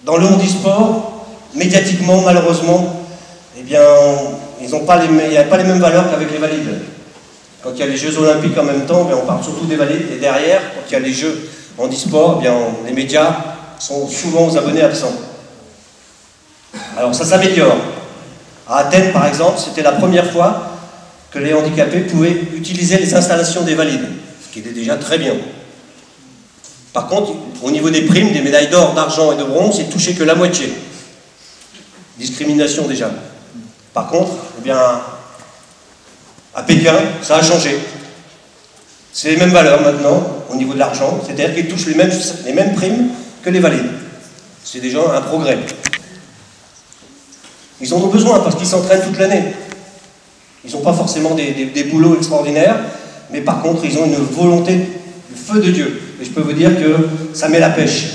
Dans le handisport, médiatiquement, malheureusement, eh bien, il n'y a pas les mêmes valeurs qu'avec les valides. Quand il y a les Jeux Olympiques en même temps, on parle surtout des valides. Et derrière, quand il y a les Jeux handisport, eh bien, les médias sont souvent aux abonnés absents. Alors ça s'améliore. À Athènes, par exemple, c'était la première fois que les handicapés pouvaient utiliser les installations des valides, ce qui était déjà très bien. Par contre, au niveau des primes, des médailles d'or, d'argent et de bronze, ils touchaient que la moitié. Discrimination déjà. Par contre, eh bien, à Pékin, ça a changé. C'est les mêmes valeurs maintenant, au niveau de l'argent, c'est-à-dire qu'ils touchent les mêmes primes que les valides. C'est déjà un progrès. Ils en ont besoin parce qu'ils s'entraînent toute l'année. Ils n'ont pas forcément des boulots extraordinaires, mais par contre, ils ont une volonté du feu de Dieu. Et je peux vous dire que ça met la pêche.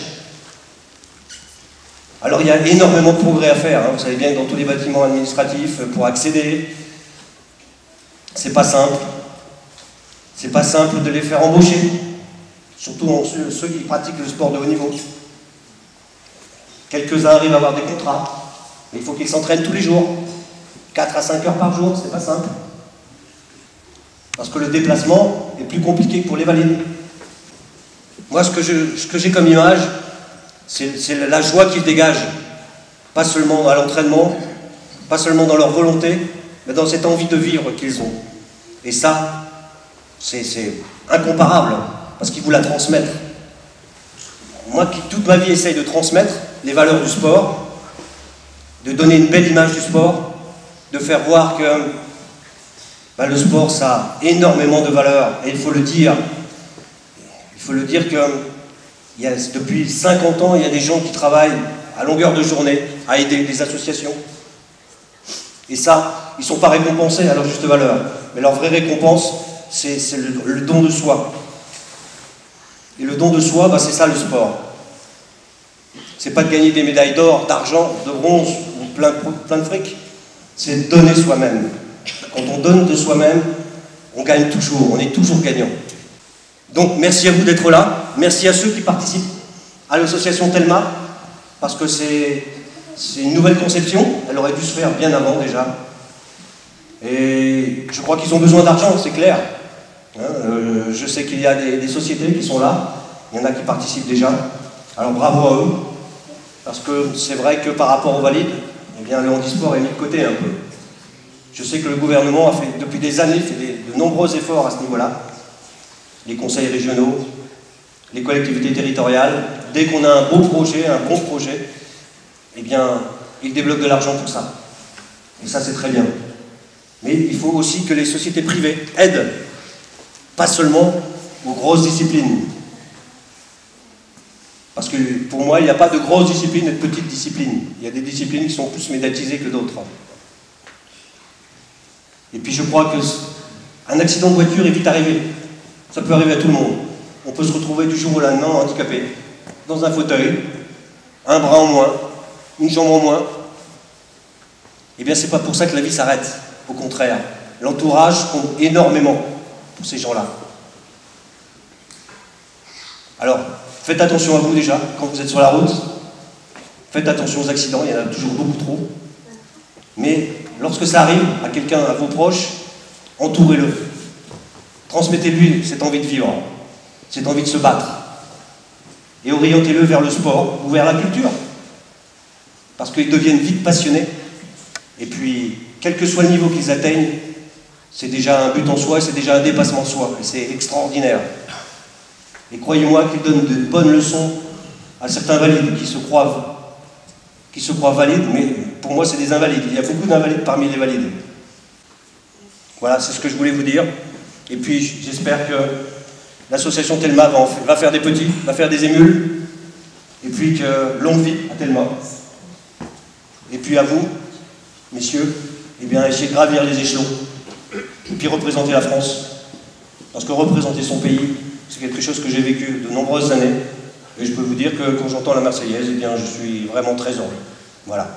Alors, il y a énormément de progrès à faire. Hein. Vous savez bien que dans tous les bâtiments administratifs, pour accéder, c'est pas simple. C'est pas simple de les faire embaucher. Surtout ceux qui pratiquent le sport de haut niveau. Quelques-uns arrivent à avoir des contrats. Mais il faut qu'ils s'entraînent tous les jours. 4 à 5 heures par jour, c'est pas simple. Parce que le déplacement est plus compliqué que pour les valides. Moi, ce que j'ai comme image, c'est la joie qu'ils dégagent. Pas seulement à l'entraînement, pas seulement dans leur volonté, mais dans cette envie de vivre qu'ils ont. Et ça, c'est incomparable, parce qu'ils vous la transmettent. Moi qui toute ma vie essaye de transmettre les valeurs du sport, de donner une belle image du sport, de faire voir que le sport, ça a énormément de valeurs. Et il faut le dire. Il faut le dire que depuis 50 ans, il y a des gens qui travaillent à longueur de journée à aider des associations. Et ça, ils ne sont pas récompensés à leur juste valeur. Mais leur vraie récompense, c'est le don de soi. Et le don de soi, c'est ça le sport. C'est pas de gagner des médailles d'or, d'argent, de bronze, ou plein de fric. C'est donner soi-même. Quand on donne de soi-même, on gagne toujours, on est toujours gagnant. Donc merci à vous d'être là, merci à ceux qui participent à l'association Telma, parce que c'est une nouvelle conception, elle aurait dû se faire bien avant déjà. Et je crois qu'ils ont besoin d'argent, c'est clair. Je sais qu'il y a des sociétés qui sont là, il y en a qui participent déjà, alors bravo à eux, parce que c'est vrai que par rapport aux valides, eh bien, le handisport est mis de côté un peu. Je sais que le gouvernement a fait, depuis des années, de nombreux efforts à ce niveau-là. Les conseils régionaux, les collectivités territoriales, dès qu'on a un beau projet, un bon projet, eh bien, ils débloquent de l'argent pour ça. Et ça, c'est très bien. Mais il faut aussi que les sociétés privées aident, pas seulement aux grosses disciplines. Parce que pour moi, il n'y a pas de grosses disciplines et de petites disciplines. Il y a des disciplines qui sont plus médiatisées que d'autres. Et puis je crois qu'un accident de voiture est vite arrivé. Ça peut arriver à tout le monde. On peut se retrouver du jour au lendemain handicapé, dans un fauteuil, un bras en moins, une jambe en moins. Eh bien, c'est pas pour ça que la vie s'arrête. Au contraire, l'entourage compte énormément pour ces gens-là. Alors, faites attention à vous déjà, quand vous êtes sur la route. Faites attention aux accidents, il y en a toujours beaucoup trop. Mais lorsque ça arrive à quelqu'un, à vos proches, entourez-le. Transmettez-lui cette envie de vivre, cette envie de se battre. Et orientez-le vers le sport ou vers la culture. Parce qu'ils deviennent vite passionnés. Et puis, quel que soit le niveau qu'ils atteignent, c'est déjà un but en soi, c'est déjà un dépassement de soi. Et c'est extraordinaire. Et croyez-moi qu'ils donnent de bonnes leçons à certains valides qui se croient valides, mais pour moi c'est des invalides. Il y a beaucoup d'invalides parmi les valides. Voilà, c'est ce que je voulais vous dire. Et puis j'espère que l'association Telma va faire des petits, va faire des émules. Et puis que longue vie à Telma. Et puis à vous, messieurs, eh bien essayez de gravir les échelons. Et puis représenter la France. Parce que représenter son pays, c'est quelque chose que j'ai vécu de nombreuses années. Et je peux vous dire que quand j'entends la Marseillaise, eh bien, je suis vraiment très heureux. Voilà.